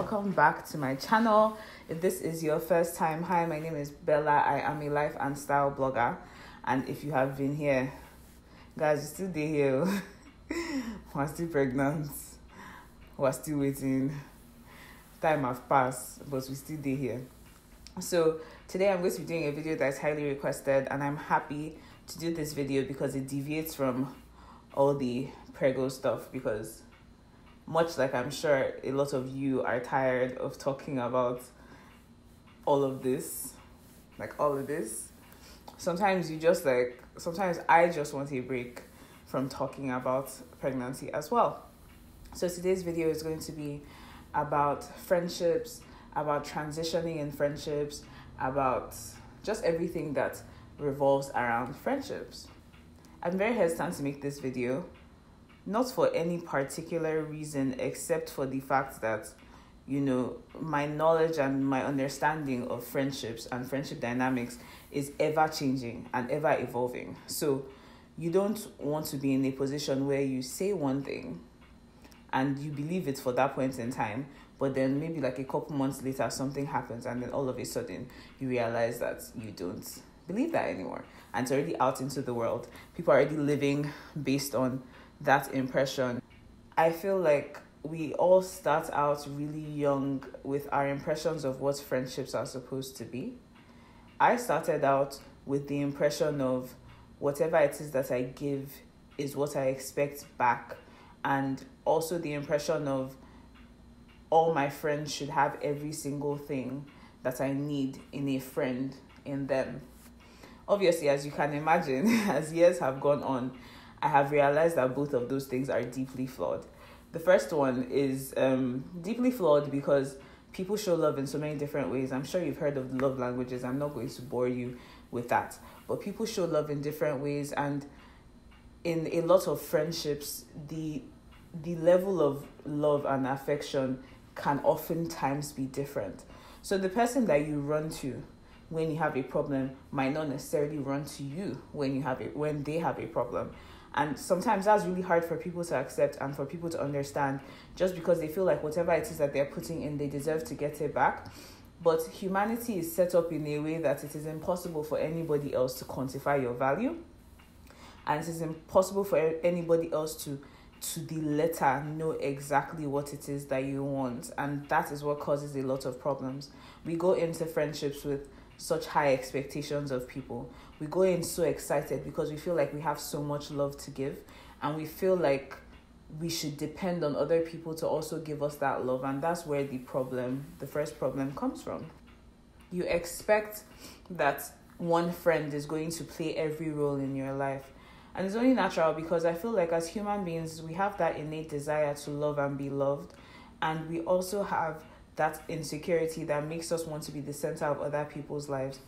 welcome back to my channel. If this is your first time, hi, my name is Bella. I am a life and style blogger, and if you have been here, guys, you're still here. We're still pregnant, we're still waiting, time have passed, but we still here. So today I'm going to be doing a video that's highly requested, and I'm happy to do this video because it deviates from all the prego stuff, because much like I'm sure a lot of you are tired of talking about all of this, sometimes I just want a break from talking about pregnancy as well. So today's video is going to be about friendships, about transitioning in friendships, about just everything that revolves around friendships. I'm very hesitant to make this video, not for any particular reason except for the fact that, my knowledge and my understanding of friendships and friendship dynamics is ever changing and ever evolving. So you don't want to be in a position where you say one thing and you believe it for that point in time, but then maybe like a couple months later something happens and then all of a sudden you realize that you don't believe that anymore, and it's already out into the world. People are already living based on that impression. I feel like we all start out really young with our impressions of what friendships are supposed to be. I started out with the impression of whatever it is that I give is what I expect back, and also the impression of all my friends should have every single thing that I need in a friend in them. Obviously, as you can imagine, as years have gone on, I have realized that both of those things are deeply flawed. The first one is deeply flawed because people show love in so many different ways. I'm sure you've heard of the love languages. I'm not going to bore you with that. But people show love in different ways, and in a lot of friendships, the level of love and affection can oftentimes be different. So the person that you run to when you have a problem might not necessarily run to you when they have a problem. And sometimes that's really hard for people to accept and for people to understand, just because they feel like whatever it is that they're putting in, they deserve to get it back. But humanity is set up in a way that it is impossible for anybody else to quantify your value. And it is impossible for anybody else to the letter know exactly what it is that you want. And that is what causes a lot of problems. We go into friendships with such high expectations of people. We go in so excited because we feel like we have so much love to give, and we feel like we should depend on other people to also give us that love. And that's where the first problem comes from. You expect that one friend is going to play every role in your life. And it's only natural, because I feel like as human beings, we have that innate desire to love and be loved. And we also have that insecurity that makes us want to be the center of other people's lives.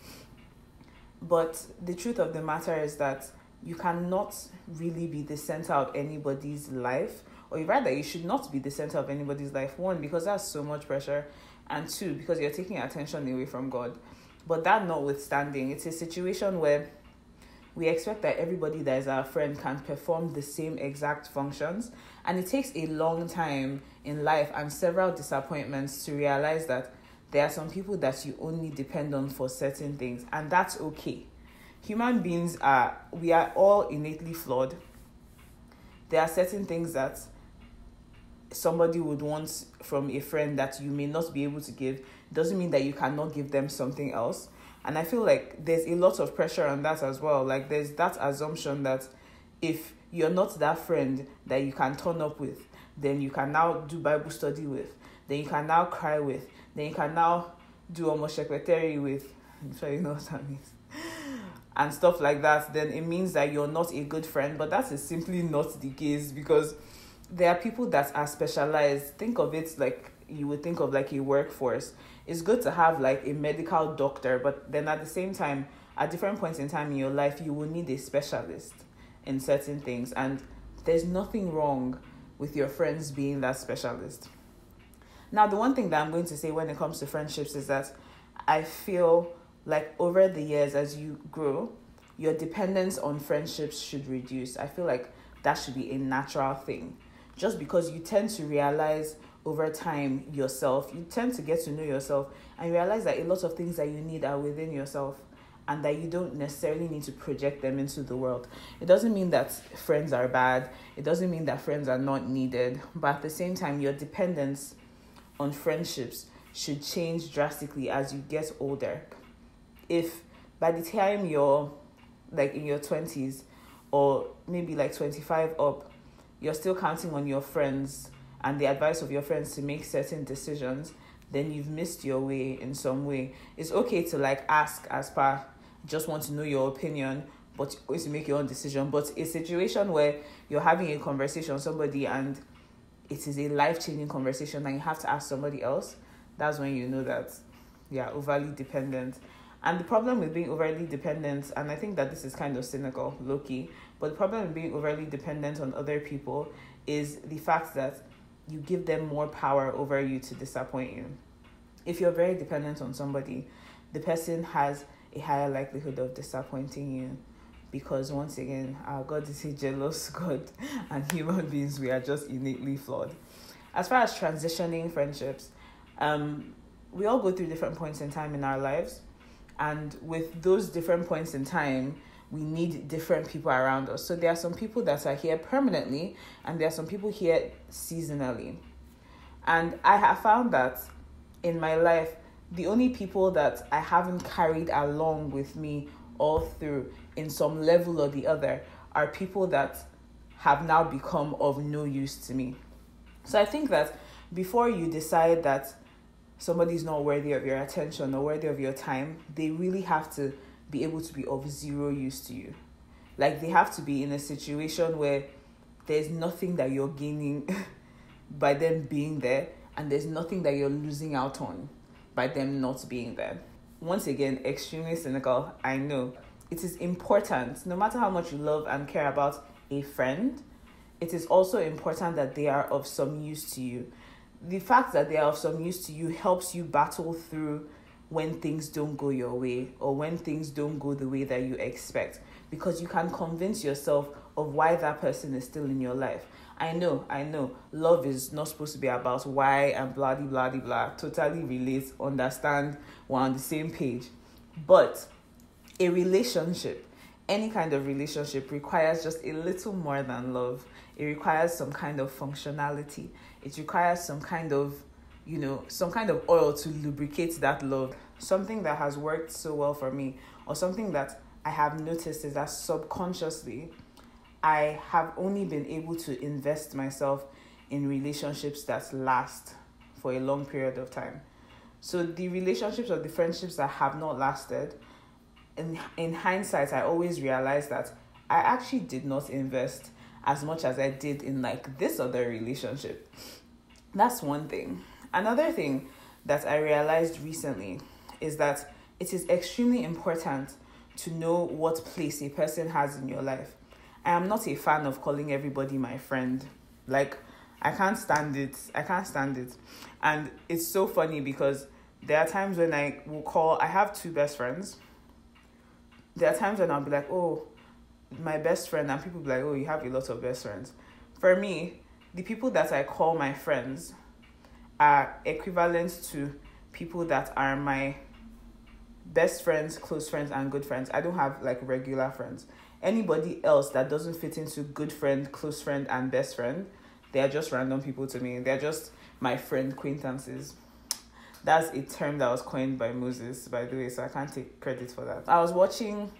But the truth of the matter is that you cannot really be the center of anybody's life, or rather, you should not be the center of anybody's life. One, because that's so much pressure, and two, because you're taking attention away from God. But that notwithstanding, it's a situation where we expect that everybody that is our friend can perform the same exact functions, and it takes a long time in life and several disappointments to realize that there are some people that you only depend on for certain things, and that's okay. Human beings we are all innately flawed. There are certain things that somebody would want from a friend that you may not be able to give. Doesn't mean that you cannot give them something else. And I feel like there's a lot of pressure on that as well. Like, there's that assumption that if you're not that friend that you can turn up with, then you can now do Bible study with, then you can now cry with, then you can now do secretary with, I'm sure you know what that means, and stuff like that, then it means that you're not a good friend. But that is simply not the case, because there are people that are specialized. Think of it like you would think of like a workforce. It's good to have like a medical doctor, but then at the same time, at different points in time in your life, you will need a specialist in certain things. And there's nothing wrong with your friends being that specialist. Now, the one thing that I'm going to say when it comes to friendships is that I feel like over the years, as you grow, your dependence on friendships should reduce. I feel like that should be a natural thing. Just because you tend to realize over time yourself, you tend to get to know yourself and realize that a lot of things that you need are within yourself, and that you don't necessarily need to project them into the world. It doesn't mean that friends are bad. It doesn't mean that friends are not needed. But at the same time, your dependence on friendships should change drastically as you get older. If by the time you're like in your 20s, or maybe like 25 up, you're still counting on your friends and the advice of your friends to make certain decisions, then you've missed your way in some way. It's okay to like ask as per just want to know your opinion, but always make your own decision. But a situation where you're having a conversation with somebody and it is a life-changing conversation and you have to ask somebody else, that's when you know that you're overly dependent. And the problem with being overly dependent, and I think that this is kind of cynical, low-key, but the problem with being overly dependent on other people is the fact that you give them more power over you to disappoint you. If you're very dependent on somebody, the person has a higher likelihood of disappointing you, because once again, our God is a jealous God, and human beings, we are just innately flawed. As far as transitioning friendships, we all go through different points in time in our lives, and with those different points in time, we need different people around us. So there are some people that are here permanently, and there are some people here seasonally. And I have found that in my life, the only people that I haven't carried along with me all through in some level or the other are people that have now become of no use to me. So I think that before you decide that somebody's not worthy of your attention or worthy of your time, they really have to be able to be of zero use to you. Like, they have to be in a situation where there's nothing that you're gaining by them being there, and there's nothing that you're losing out on by them not being there. Once again, extremely cynical, I know. It is important, no matter how much you love and care about a friend, it is also important that they are of some use to you. The fact that they are of some use to you helps you battle through when things don't go your way, or when things don't go the way that you expect, because you can convince yourself of why that person is still in your life. I know, love is not supposed to be about why and blah, blah, blah, blah. Totally relate, understand, we're on the same page. But a relationship, any kind of relationship, requires just a little more than love. It requires some kind of functionality. It requires some kind of oil to lubricate that love. Something that has worked so well for me, or something that I have noticed, is that subconsciously, I have only been able to invest myself in relationships that last for a long period of time. So the relationships or the friendships that have not lasted, in hindsight, I always realized that I actually did not invest as much as I did in like this other relationship. That's one thing. Another thing that I realized recently is that it is extremely important to know what place a person has in your life. I am not a fan of calling everybody my friend. Like, I can't stand it. And it's so funny because there are times when I have two best friends. There are times when I'll be like, oh, my best friend, and people be like, oh, you have a lot of best friends. For me, the people that I call my friends are equivalent to people that are my best friends, close friends, and good friends. I don't have like regular friends. Anybody else that doesn't fit into good friend, close friend, and best friend, they are just random people to me. They're just my friend acquaintances. That's a term that was coined by Moses, by the way, so I can't take credit for that. I was watching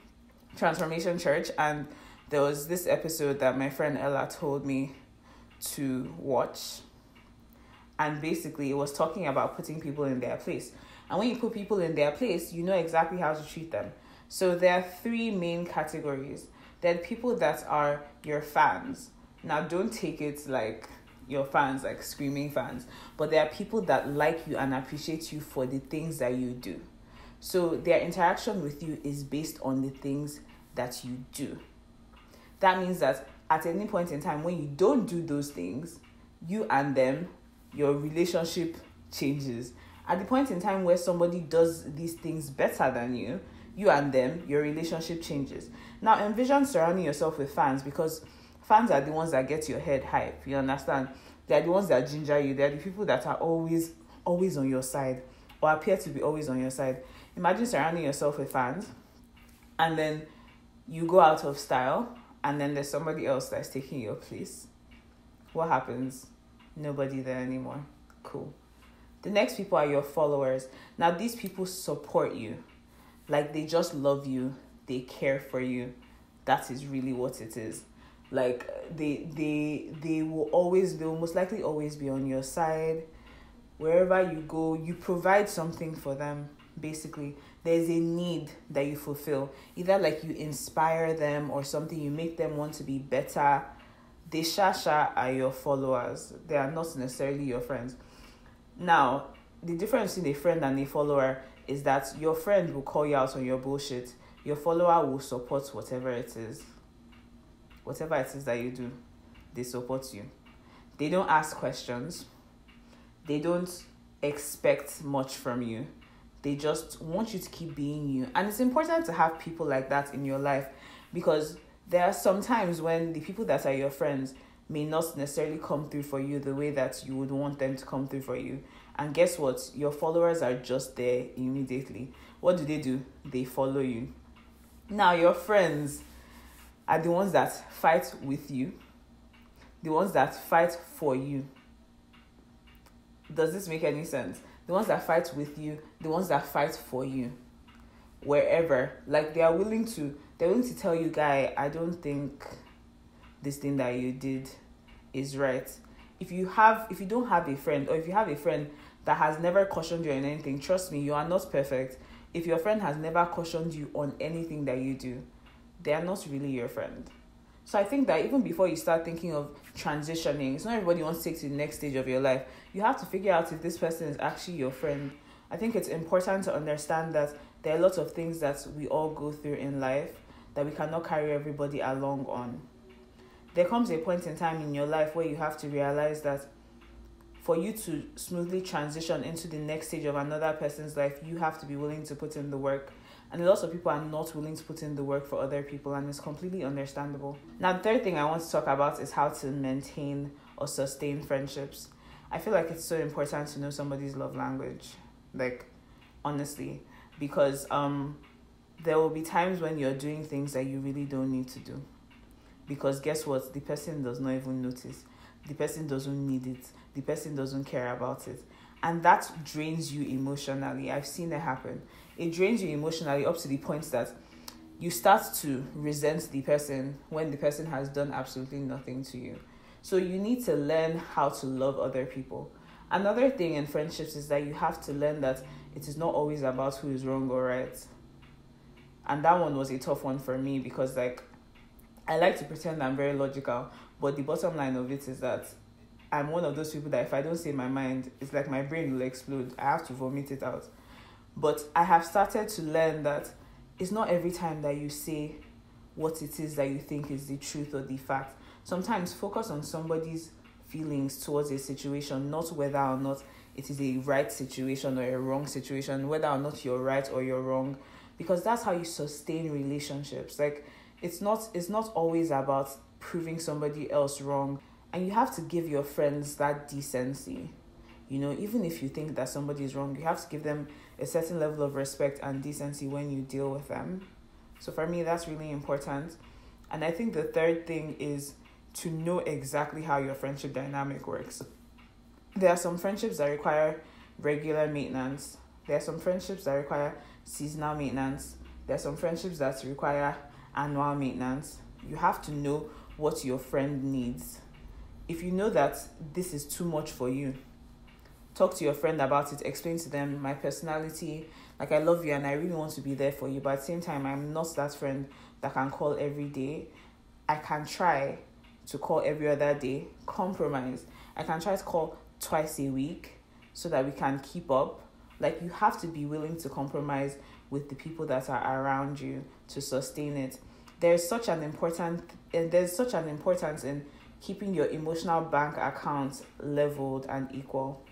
Transformation Church, and there was this episode that my friend Ella told me to watch. And basically, it was talking about putting people in their place. And when you put people in their place, you know exactly how to treat them. So there are three main categories. There are people that are your fans. Now, don't take it like your fans, like screaming fans. But there are people that like you and appreciate you for the things that you do. So their interaction with you is based on the things that you do. That means that at any point in time when you don't do those things, you and them, your relationship changes. At the point in time where somebody does these things better than you and them, your relationship changes. Now, envision surrounding yourself with fans, because fans are the ones that get your head hype. You understand? They are the ones that ginger you. They are the people that are always on your side, or appear to be always on your side. Imagine surrounding yourself with fans, and then you go out of style, and then there's somebody else that's taking your place. What happens? Nobody there anymore. Cool. The next people are your followers. Now, these people support you. Like, they just love you. They care for you. That is really what it is. Like, they will most likely always be on your side. Wherever you go, you provide something for them. Basically, there's a need that you fulfill. Either like you inspire them or something, you make them want to be better. The shasha are your followers. They are not necessarily your friends. Now, the difference between a friend and a follower is that your friend will call you out on your bullshit. Your follower will support whatever it is. Whatever it is that you do, they support you. They don't ask questions. They don't expect much from you. They just want you to keep being you. And it's important to have people like that in your life, because there are some times when the people that are your friends may not necessarily come through for you the way that you would want them to come through for you. And guess what? Your followers are just there immediately. What do? They follow you. Now, your friends are the ones that fight with you, the ones that fight for you. Does this make any sense? The ones that fight with you, the ones that fight for you. Wherever. Like, they're willing to tell you, guy, I don't think this thing that you did is right. If you don't have a friend, or if you have a friend that has never cautioned you on anything, trust me, you are not perfect. If your friend has never cautioned you on anything that you do, they are not really your friend. So I think that even before you start thinking of transitioning, it's not everybody wants to take to the next stage of your life. You have to figure out if this person is actually your friend. I think it's important to understand that there are lots of things that we all go through in life that we cannot carry everybody along on. There comes a point in time in your life where you have to realize that for you to smoothly transition into the next stage of another person's life, you have to be willing to put in the work. And lots of people are not willing to put in the work for other people, and it's completely understandable. Now, the third thing I want to talk about is how to maintain or sustain friendships. I feel like it's so important to know somebody's love language, like, honestly, because there will be times when you're doing things that you really don't need to do. Because guess what? The person does not even notice. The person doesn't need it. The person doesn't care about it. And that drains you emotionally. I've seen it happen. It drains you emotionally up to the point that you start to resent the person when the person has done absolutely nothing to you. So you need to learn how to love other people. Another thing in friendships is that you have to learn that it is not always about who is wrong or right. And that one was a tough one for me because, like, I like to pretend I'm very logical, but the bottom line of it is that I'm one of those people that if I don't say my mind, it's like my brain will explode. I have to vomit it out. But I have started to learn that it's not every time that you say what it is that you think is the truth or the fact. Sometimes focus on somebody's feelings towards a situation, not whether or not it is a right situation or a wrong situation, whether or not you're right or you're wrong, because that's how you sustain relationships. Like, it's not always about proving somebody else wrong. And you have to give your friends that decency. You know, even if you think that somebody is wrong, you have to give them a certain level of respect and decency when you deal with them. So for me, that's really important. And I think the third thing is to know exactly how your friendship dynamic works. There are some friendships that require regular maintenance. There are some friendships that require seasonal maintenance. There are some friendships that require annual maintenance. You have to know what your friend needs. If you know that this is too much for you, talk to your friend about it. Explain to them my personality. Like, I love you and I really want to be there for you. But at the same time, I'm not that friend that can call every day. I can try to call every other day. Compromise. I can try to call twice a week so that we can keep up. Like, you have to be willing to compromise with the people that are around you to sustain it. There's such an importance in keeping your emotional bank account leveled and equal.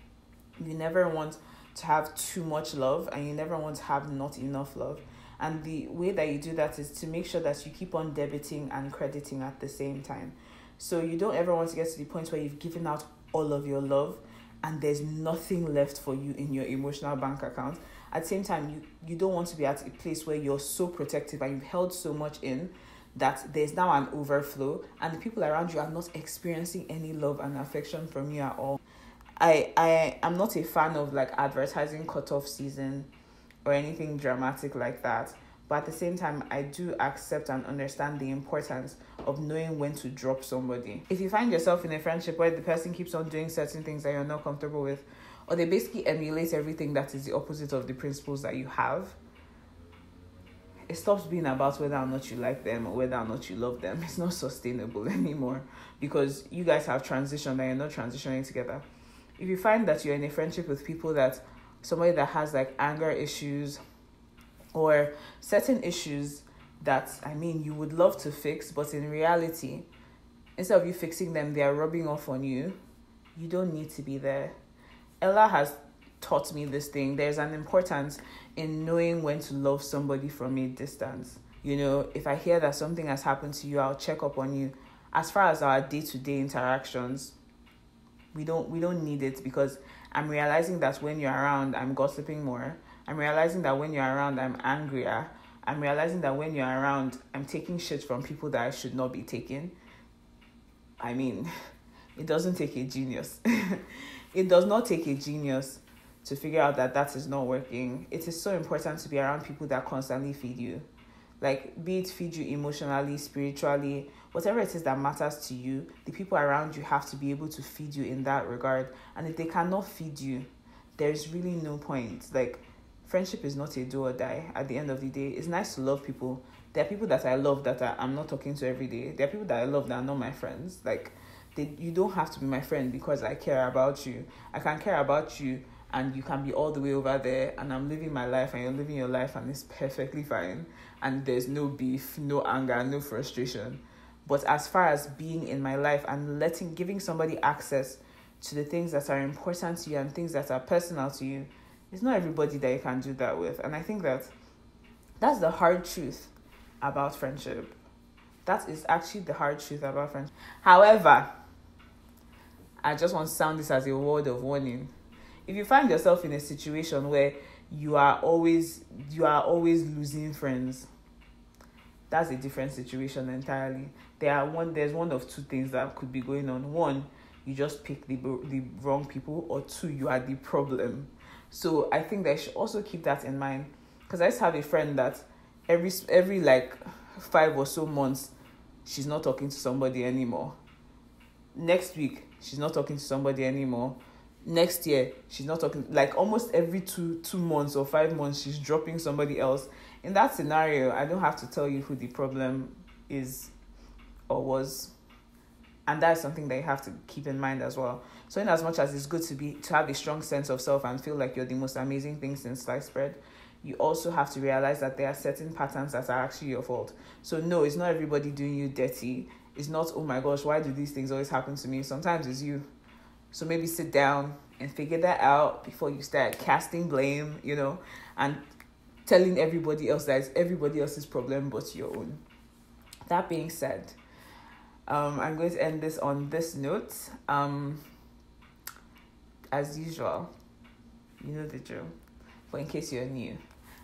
You never want to have too much love and you never want to have not enough love. And the way that you do that is to make sure that you keep on debiting and crediting at the same time. So you don't ever want to get to the point where you've given out all of your love and there's nothing left for you in your emotional bank account. At the same time, you don't want to be at a place where you're so protective and you've held so much in that there's now an overflow and the people around you are not experiencing any love and affection from you at all. I am not a fan of like advertising cutoff season or anything dramatic like that. But at the same time, I do accept and understand the importance of knowing when to drop somebody. If you find yourself in a friendship where the person keeps on doing certain things that you're not comfortable with, or they basically emulate everything that is the opposite of the principles that you have, it stops being about whether or not you like them or whether or not you love them. It's not sustainable anymore because you guys have transitioned and you're not transitioning together. If you find that you're in a friendship with people that, somebody that has like anger issues or certain issues that, you would love to fix, but in reality, instead of you fixing them, they are rubbing off on you, you don't need to be there. Ella has taught me this thing. There's an importance in knowing when to love somebody from a distance. If I hear that something has happened to you, I'll check up on you. As far as our day-to-day interactions, we don't need it, because I'm realizing that when you're around, I'm gossiping more. I'm realizing that when you're around, I'm angrier. I'm realizing that when you're around, I'm taking shit from people that I should not be taking. It doesn't take a genius. It does not take a genius to figure out that is not working. It is so important to be around people that constantly feed you. Like, be it feed you emotionally, spiritually, whatever it is that matters to you, the people around you have to be able to feed you in that regard. And if they cannot feed you, there's really no point. Like, friendship is not a do or die at the end of the day. It's nice to love people. There are people that I love that I'm not talking to every day. There are people that I love that are not my friends. Like, you don't have to be my friend because I care about you. I can care about you and you can be all the way over there and I'm living my life and you're living your life and it's perfectly fine. And there's no beef, no anger, no frustration. But as far as being in my life and giving somebody access to the things that are important to you and things that are personal to you, it's not everybody that you can do that with. And I think that's the hard truth about friendship. That is actually the hard truth about friendship. However, I just want to sound this as a word of warning. If you find yourself in a situation where you are always losing friends, that's a different situation entirely. There's one of two things that could be going on. One, you just pick the wrong people, or two, you are the problem. So I think that I should also keep that in mind, because I used to have a friend that every like 5 or so months, she's not talking to somebody anymore. Next week, she's not talking to somebody anymore. Next year, she's not talking. Like almost every 2 months or 5 months, she's dropping somebody else. In that scenario, I don't have to tell you who the problem is or was. And that's something that you have to keep in mind as well. So in as much as it's good to have a strong sense of self and feel like you're the most amazing thing since sliced bread, you also have to realize that there are certain patterns that are actually your fault. So no, it's not everybody doing you dirty. It's not, oh my gosh, why do these things always happen to me? Sometimes it's you. So maybe sit down and figure that out before you start casting blame, and telling everybody else that it's everybody else's problem but your own. That being said, I'm going to end this on this note. As usual, you know the drill. But in case you're new,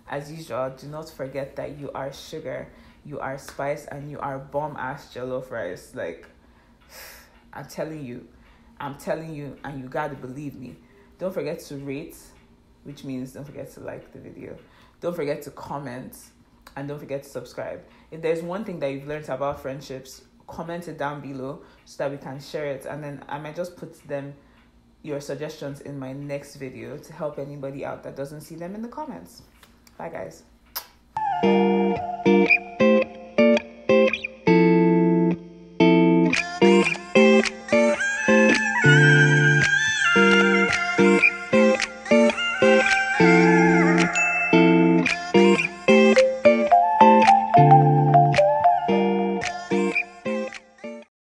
as usual, do not forget that you are sugar, you are spice, and you are bomb-ass jollof rice. Like, I'm telling you, and you gotta believe me. Don't forget to rate, which means don't forget to like the video. Don't forget to comment, and don't forget to subscribe. If there's one thing that you've learned about friendships, comment it down below so that we can share it, and then I might just put your suggestions in my next video to help anybody out that doesn't see them in the comments. Bye, guys.